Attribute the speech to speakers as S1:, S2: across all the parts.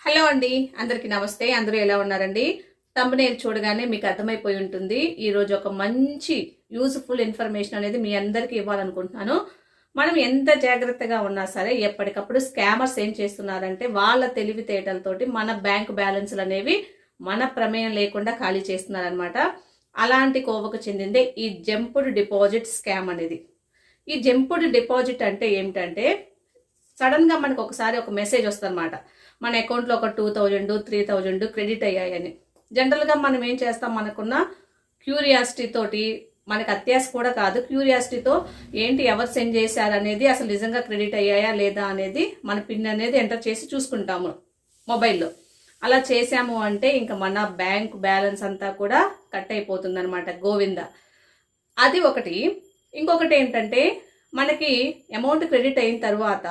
S1: Hello అండి, అందరికీ నమస్తే. అందరూ ఎలా ఉన్నారండి? థంబ్‌నెయిల్ చూడగానే మీకు అర్థమైపోయి ఉంటుంది. ఈరోజు ఒక మంచి యూజ్‌ఫుల్ ఇన్ఫర్మేషన్ అనేది మీ అందరికీ ఇవ్వాలనుకుంటున్నాను. మనం ఎంత జాగ్రత్తగా ఉన్నా సరే ఎప్పటికప్పుడు స్కామర్స్ ఏం చేస్తున్నారంటే వాళ్ళ తెలివితేటలతోటి మన బ్యాంక్ బ్యాలెన్స్‌లు అనేవి మన ప్రమేయం లేకుండా ఖాళీ చేస్తున్నారనమాట. అలాంటి కోవకు చెందిందే ఈ జంప్డ్ డిపాజిట్ స్కామ్ అనేది. ఈ జంప్డ్ డిపాజిట్ అంటే ఏమిటంటే సడన్గా మనకు ఒకసారి ఒక మెసేజ్ వస్తుందన్నమాట. మన అకౌంట్లో ఒక 2000 3000 క్రెడిట్ అయ్యాయని. జనరల్గా మనం ఏం చేస్తాం, మనకున్న క్యూరియాసిటీ తోటి, మనకు అత్యాశ కూడా కాదు, క్యూరియాసిటీతో ఏంటి ఎవరు సెండ్ చేశారు అనేది, అసలు నిజంగా క్రెడిట్ అయ్యాయా లేదా అనేది మన పిన్ అనేది ఎంటర్ చేసి చూసుకుంటాము మొబైల్లో. అలా చేసాము అంటే ఇంకా మన బ్యాంక్ బ్యాలెన్స్ అంతా కూడా కట్ అయిపోతుంది అనమాట. గోవింద. అది ఒకటి. ఇంకొకటి ఏంటంటే మనకి అమౌంట్ క్రెడిట్ అయిన తర్వాత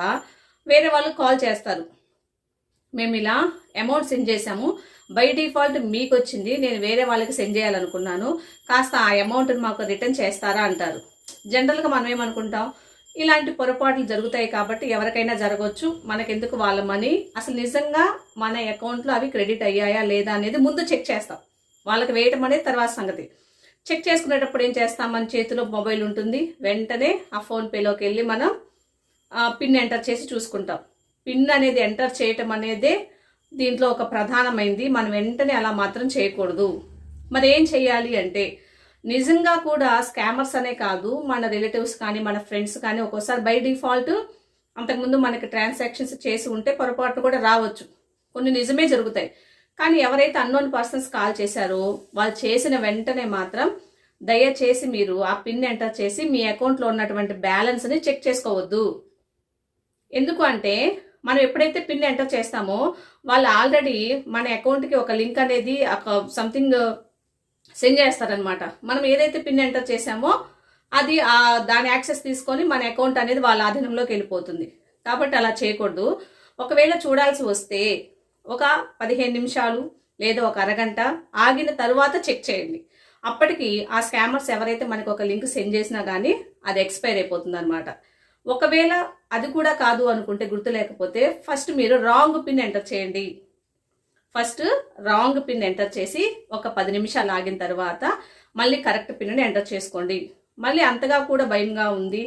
S1: వేరే వాళ్ళు కాల్ చేస్తారు. మేము ఇలా అమౌంట్ సెండ్ చేసాము, బై డిఫాల్ట్ మీకు వచ్చింది, నేను వేరే వాళ్ళకి సెండ్ చేయాలనుకున్నాను, కాస్త ఆ అమౌంట్ని మాకు రిటర్న్ చేస్తారా అంటారు. జనరల్గా మనం ఏమనుకుంటాం, ఇలాంటి పొరపాట్లు జరుగుతాయి కాబట్టి ఎవరికైనా జరగవచ్చు, మనకెందుకు వాళ్ళ మనీ, అసలు నిజంగా మన అకౌంట్లో అవి క్రెడిట్ అయ్యాయా లేదా అనేది ముందు చెక్ చేస్తాం. వాళ్ళకి వేయటం అనేది తర్వాత సంగతి. చెక్ చేసుకునేటప్పుడు ఏం చేస్తాం, మన చేతిలో మొబైల్ ఉంటుంది, వెంటనే ఆ ఫోన్పేలోకి వెళ్ళి మనం పిన్ ఎంటర్ చేసి చూసుకుంటాం. పిన్ అనేది ఎంటర్ చేయటం అనేదే దీంట్లో ఒక ప్రధానమైంది. మనం వెంటనే అలా మాత్రం చేయకూడదు. మరి ఏం చేయాలి అంటే, నిజంగా కూడా స్కామర్స్ అనే కాదు, మన రిలేటివ్స్ కానీ మన ఫ్రెండ్స్ కానీ ఒక్కోసారి బై డిఫాల్ట్ అంతకుముందు మనకి ట్రాన్సాక్షన్స్ చేసి ఉంటే పొరపాటు కూడా రావచ్చు, కొన్ని నిజమే జరుగుతాయి. కానీ ఎవరైతే అన్నోన్ పర్సన్స్ కాల్ చేశారో వాళ్ళు చేసిన వెంటనే మాత్రం దయచేసి మీరు ఆ పిన్ ఎంటర్ చేసి మీ అకౌంట్లో ఉన్నటువంటి బ్యాలెన్స్ని చెక్ చేసుకోవద్దు. ఎందుకు అంటే మనం ఎప్పుడైతే పిన్ ఎంటర్ చేస్తామో వాళ్ళు ఆల్రెడీ మన అకౌంట్కి ఒక లింక్ అనేది సంథింగ్ సెండ్ చేస్తారనమాట. మనం ఏదైతే పిన్ ఎంటర్ చేసామో అది దాని యాక్సెస్ తీసుకొని మన అకౌంట్ అనేది వాళ్ళ ఆధీనంలోకి వెళ్ళిపోతుంది. కాబట్టి అలా చేయకూడదు. ఒకవేళ చూడాల్సి వస్తే ఒక 15 నిమిషాలు లేదా ఒక అరగంట ఆగిన తర్వాత చెక్ చేయండి. అప్పటికి ఆ స్కామర్స్ ఎవరైతే మనకు ఒక లింక్ సెండ్ చేసినా కానీ అది ఎక్స్పైర్ అయిపోతుంది అనమాట. ఒకవేళ అది కూడా కాదు అనుకుంటే, గుర్తు లేకపోతే, ఫస్ట్ మీరు రాంగ్ పిన్ ఎంటర్ చేయండి. ఫస్ట్ రాంగ్ పిన్ ఎంటర్ చేసి ఒక 10 నిమిషాలు ఆగిన తర్వాత మళ్ళీ కరెక్ట్ పిన్ని ఎంటర్ చేసుకోండి. మళ్ళీ అంతగా కూడా భయంగా ఉంది,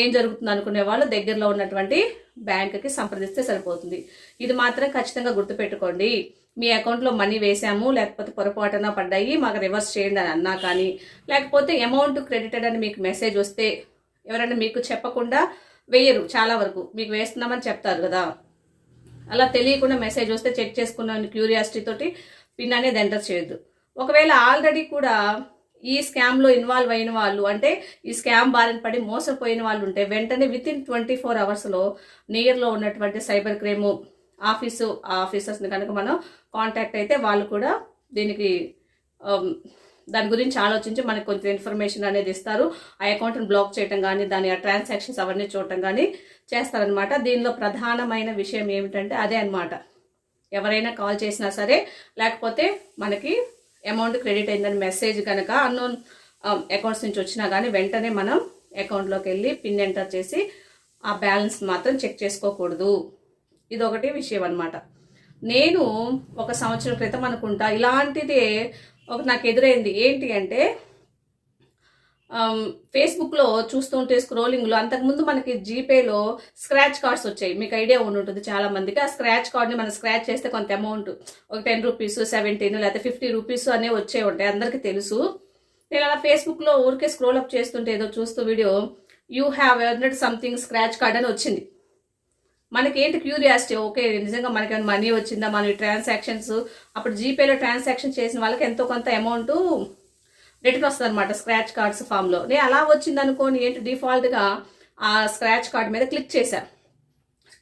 S1: ఏం జరుగుతుంది అనుకునే వాళ్ళు దగ్గరలో ఉన్నటువంటి బ్యాంకుకి సంప్రదిస్తే సరిపోతుంది. ఇది మాత్రం ఖచ్చితంగా గుర్తుపెట్టుకోండి. మీ అకౌంట్లో మనీ వేసాము, లేకపోతే పొరపాటున పడ్డాయి, మాకు రివర్స్ చేయండి అని అన్నా కానీ, లేకపోతే అమౌంట్ క్రెడిటెడ్ అని మీకు మెసేజ్ వస్తే ఎవరైనా మీకు చెప్పకుండా వేయరు. చాలా వరకు మీకు వేస్తున్నామని చెప్తారు కదా, అలా తెలియకుండా మెసేజ్ వస్తే చెక్ చేసుకున్న క్యూరియాసిటీ తోటి పిన్ అనేది ఎంటర్ చేయొద్దు. ఒకవేళ ఆల్రెడీ కూడా ఈ స్కామ్లో ఇన్వాల్వ్ అయిన వాళ్ళు, అంటే ఈ స్కామ్ బారిన పడి మోసపోయిన వాళ్ళు ఉంటే వెంటనే వితిన్ 24 అవర్స్లో నియర్లో ఉన్నటువంటి సైబర్ క్రైమ్ ఆఫీసర్స్ని కనుక మనం కాంటాక్ట్ అయితే వాళ్ళు కూడా దీనికి దాని గురించి ఆలోచించి మనకు కొంచెం ఇన్ఫర్మేషన్ అనేది ఇస్తారు. ఆ అకౌంట్ని బ్లాక్ చేయటం కానీ, దాని ఆ ట్రాన్సాక్షన్స్ అవన్నీ చూడటం కానీ చేస్తారనమాట. దీనిలో ప్రధానమైన విషయం ఏమిటంటే అదే అనమాట. ఎవరైనా కాల్ చేసినా సరే, లేకపోతే మనకి అమౌంట్ క్రెడిట్ అయిందని మెసేజ్ కనుక అన్నోన్ అకౌంట్స్ నుంచి వచ్చినా కానీ వెంటనే మనం అకౌంట్లోకి వెళ్ళి పిన్ ఎంటర్ చేసి ఆ బ్యాలెన్స్ మాత్రం చెక్ చేసుకోకూడదు. ఇదొకటి విషయం అనమాట. నేను ఒక సంవత్సరం క్రితం అనుకుంటా ఇలాంటిదే నాకు ఎదురైంది. ఏంటి అంటే ఫేస్బుక్లో చూస్తుంటే స్క్రోలింగ్లో, అంతకుముందు మనకి జీపేలో స్క్రాచ్ కార్డ్స్ వచ్చాయి. మీకు ఐడియా ఉంటుంది చాలా మందికి. ఆ స్క్రాచ్ కార్డ్ని మనం స్క్రాచ్ చేస్తే కొంత అమౌంట్, ఒక 10 రూపీస్, 17 లేకపోతే 50 రూపీస్ అనేవి వచ్చే ఉంటాయి, అందరికీ తెలుసు. నేను అలా ఫేస్బుక్లో ఊరికే స్క్రోల్ అప్ చేస్తుంటే ఏదో చూస్తూ video, you have earned something scratch card అని వచ్చింది. మనకి ఏంటి క్యూరియాసిటీ, ఓకే నిజంగా మనకి మనీ వచ్చిందా, మన ట్రాన్సాక్షన్స్ అప్పుడు జీపేలో ట్రాన్సాక్షన్ చేసిన వాళ్ళకి ఎంతో కొంత అమౌంట్ రిటర్న్ వస్తుంది అనమాట స్క్రాచ్ కార్డ్స్ ఫామ్లో. నేను అలా వచ్చింది అనుకోని ఏంటి డిఫాల్ట్గా ఆ స్క్రాచ్ కార్డ్ మీద క్లిక్ చేశాను.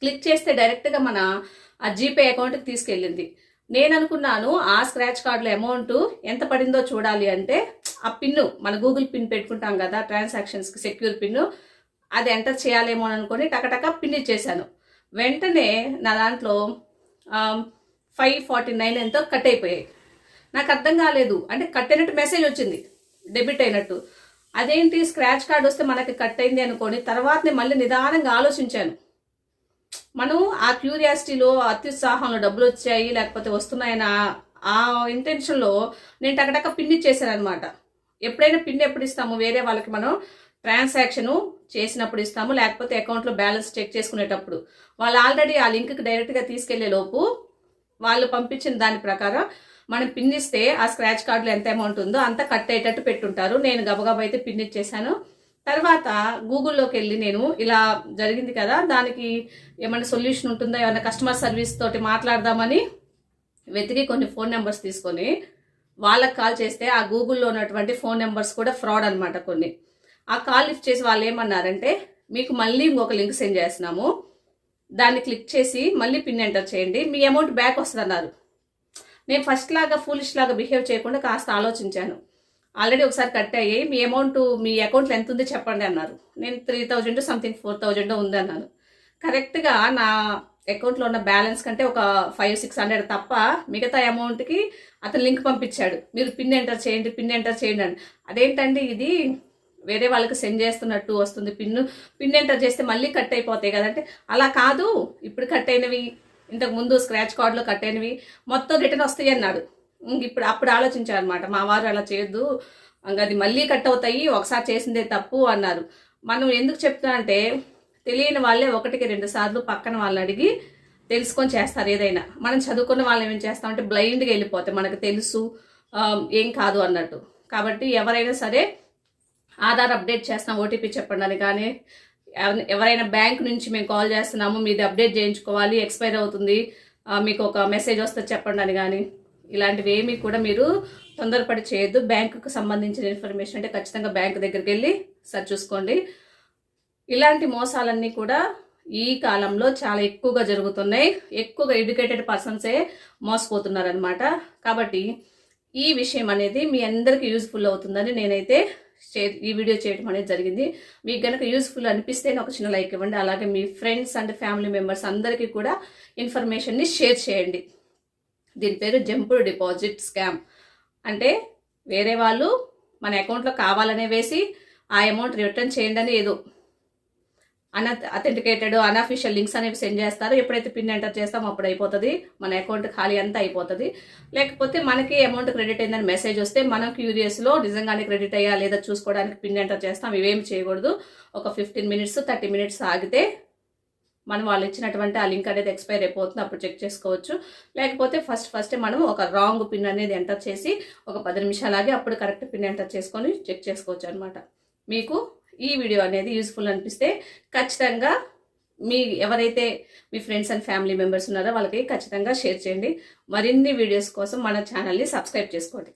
S1: క్లిక్ చేస్తే డైరెక్ట్గా మన ఆ జీపే అకౌంట్కి తీసుకెళ్ళింది. నేను అనుకున్నాను ఆ స్క్రాచ్ కార్డులో అమౌంట్ ఎంత పడిందో చూడాలి అంటే, ఆ పిన్ను మన గూగుల్ పిన్ పెట్టుకుంటాం కదా ట్రాన్సాక్షన్స్కి, సెక్యూర్ పిన్ను, అది ఎంటర్ చేయాలేమో అని అనుకొని టకటక పిన్ ఇచ్చేసాను. వెంటనే నా దాంట్లో 549 ఎంతో కట్ అయిపోయాయి. నాకు అర్థం కాలేదు, అంటే కట్ అయినట్టు మెసేజ్ వచ్చింది, డెబిట్ అయినట్టు. అదేంటి స్క్రాచ్ కార్డ్ వస్తే మనకి కట్ అయింది అనుకొని తర్వాత నేను మళ్ళీ నిదానంగా ఆలోచించాను. మనం ఆ క్యూరియాసిటీలో అత్యుత్సాహంలో డబ్బులు వచ్చాయి లేకపోతే వస్తున్నాయని ఆ ఇంటెన్షన్లో నేను టకటక పిన్ ఇచ్చేసాను అనమాట. ఎప్పుడైనా పిన్ ఎప్పుడు ఇస్తాము, వేరే వాళ్ళకి మనం ట్రాన్సాక్షన్ చేసినప్పుడు ఇస్తాము, లేకపోతే అకౌంట్లో బ్యాలెన్స్ చెక్ చేసుకునేటప్పుడు. వాళ్ళు ఆల్రెడీ ఆ లింక్కి డైరెక్ట్గా తీసుకెళ్లే లోపు వాళ్ళు పంపించిన దాని ప్రకారం మనం పిన్ ఇస్తే ఆ స్క్రాచ్ కార్డులో ఎంత అమౌంట్ ఉందో అంత కట్ అయ్యేటట్టు పెట్టుంటారు. నేను గబగబా అయితే పిన్ ఇచ్చేసాను. తర్వాత గూగుల్లోకి వెళ్ళి నేను ఇలా జరిగింది కదా, దానికి ఏమైనా సొల్యూషన్ ఉంటుందా, ఏమైనా కస్టమర్ సర్వీస్ తోటి మాట్లాడదామని వెతికి కొన్ని ఫోన్ నెంబర్స్ తీసుకొని వాళ్ళకి కాల్ చేస్తే ఆ గూగుల్లో ఉన్నటువంటి ఫోన్ నెంబర్స్ కూడా ఫ్రాడ్ అనమాట కొన్ని. ఆ కాల్ లిఫ్ట్ చేసి వాళ్ళు ఏమన్నారంటే, మీకు మళ్ళీ ఇంకొక లింక్ సెండ్ చేస్తున్నాము, దాన్ని క్లిక్ చేసి మళ్ళీ పిన్ ఎంటర్ చేయండి, మీ అమౌంట్ బ్యాక్ వస్తుంది అన్నారు. నేను ఫస్ట్ లాగా ఫూలిష్ లాగా బిహేవ్ చేయకుండా కాస్త ఆలోచించాను. ఆల్రెడీ ఒకసారి కట్ అయ్యి మీ అమౌంట్ మీ అకౌంట్లో ఎంత ఉంది చెప్పండి అన్నారు. నేను 3000 సంథింగ్ 4000 ఉంది అన్నాను. కరెక్ట్గా నా అకౌంట్లో ఉన్న బ్యాలెన్స్ కంటే ఒక 500-600 తప్ప మిగతా అమౌంట్కి అతను లింక్ పంపించాడు. మీరు పిన్ ఎంటర్ చేయండి, పిన్ ఎంటర్ చేయండి అని. అదేంటండి, ఇది వేరే వాళ్ళకి సెండ్ చేస్తున్నట్టు వస్తుంది, పిన్ ఎంటర్ చేస్తే మళ్ళీ కట్ అయిపోతాయి కదంటే, అలా కాదు, ఇప్పుడు కట్ అయినవి, ఇంతకు ముందు స్క్రాచ్ కార్డులో కట్ అయినవి మొత్తం రిటర్న్ వస్తాయి అన్నాడు. అప్పుడు ఆలోచించాను అనమాట, మా వారు అలా చేయొద్దు, అది మళ్ళీ కట్ అవుతాయి, ఒకసారి చేసిందే తప్పు అన్నారు. మనం ఎందుకు చెప్తున్నా అంటే, తెలియని వాళ్ళే 1-2 సార్లు పక్కన వాళ్ళని అడిగి తెలుసుకొని చేస్తారు ఏదైనా. మనం చదువుకున్న వాళ్ళని ఏం చేస్తామంటే బ్లైండ్గా వెళ్ళిపోతాయి, మనకు తెలుసు ఏం కాదు అన్నట్టు. కాబట్టి ఎవరైనా సరే ఆధార్ అప్డేట్ చేస్తున్నాం ఓటీపీ చెప్పండి అని కానీ, ఎవరైనా బ్యాంక్ నుంచి మేము కాల్ చేస్తున్నాము మీది అప్డేట్ చేయించుకోవాలి ఎక్స్పైర్ అవుతుంది మీకు ఒక మెసేజ్ వస్తుంది చెప్పండి అని కానీ, ఇలాంటివి ఏమీ కూడా మీరు తొందరపడి చేయొద్దు. బ్యాంకుకు సంబంధించిన ఇన్ఫర్మేషన్ అంటే ఖచ్చితంగా బ్యాంక్ దగ్గరికి వెళ్ళి సరి చూసుకోండి. ఇలాంటి మోసాలన్నీ కూడా ఈ కాలంలో చాలా ఎక్కువగా జరుగుతున్నాయి. ఎక్కువగా ఎడ్యుకేటెడ్ పర్సన్సే మోసపోతున్నారనమాట. కాబట్టి ఈ విషయం అనేది మీ అందరికీ యూజ్ఫుల్ అవుతుందని నేనైతే ఈ వీడియో చేయడం అనేది జరిగింది. మీకు కనుక యూజ్ఫుల్ అనిపిస్తే ఒక చిన్న లైక్ ఇవ్వండి. అలాగే మీ ఫ్రెండ్స్ అండ్ ఫ్యామిలీ మెంబర్స్ అందరికీ కూడా ఇన్ఫర్మేషన్ని షేర్ చేయండి. దీని పేరు జంపుడ్ డిపాజిట్ స్కామ్. అంటే వేరే వాళ్ళు మన అకౌంట్లో కావాలనే వేసి ఆ అమౌంట్ రిటర్న్ చేయండి అని ఏదో అథెంటికేటెడ్ అన్అఫీషియల్ లింక్స్ అనేవి సెండ్ చేస్తారు. ఎప్పుడైతే పిన్ ఎంటర్ చేస్తామో అప్పుడు అయిపోతుంది, మన అకౌంట్ ఖాళీ అంతా అయిపోతుంది. లేకపోతే మనకి అమౌంట్ క్రెడిట్ అయిందని మెసేజ్ వస్తే మనం క్యూరియస్లో నిజంగానే క్రెడిట్ అయ్యా లేదా చూసుకోవడానికి పిన్ ఎంటర్ చేస్తాం. ఇవేమి చేయకూడదు. ఒక 15 మినిట్స్ 30 మినిట్స్ ఆగితే మనం వాళ్ళు ఇచ్చినటువంటి ఆ లింక్ అనేది ఎక్స్పైర్ అయిపోతుంది, అప్పుడు చెక్ చేసుకోవచ్చు. లేకపోతే ఫస్ట్ మనం ఒక రాంగ్ పిన్ అనేది ఎంటర్ చేసి ఒక 10 నిమిషాలు ఆగి అప్పుడు కరెక్ట్ పిన్ ఎంటర్ చేసుకొని చెక్ చేసుకోవచ్చు అనమాట. మీకు ఈ వీడియో అనేది యూస్ఫుల్ అనిపిస్తే ఖచ్చితంగా ఎవరైతే మీ ఫ్రెండ్స్ అండ్ ఫ్యామిలీ మెంబర్స్ ఉన్నారో వాళ్ళకి ఖచ్చితంగా షేర్ చేయండి. మరిన్ని వీడియోస్ కోసం మన ఛానల్ని సబ్స్క్రైబ్ చేసుకోండి.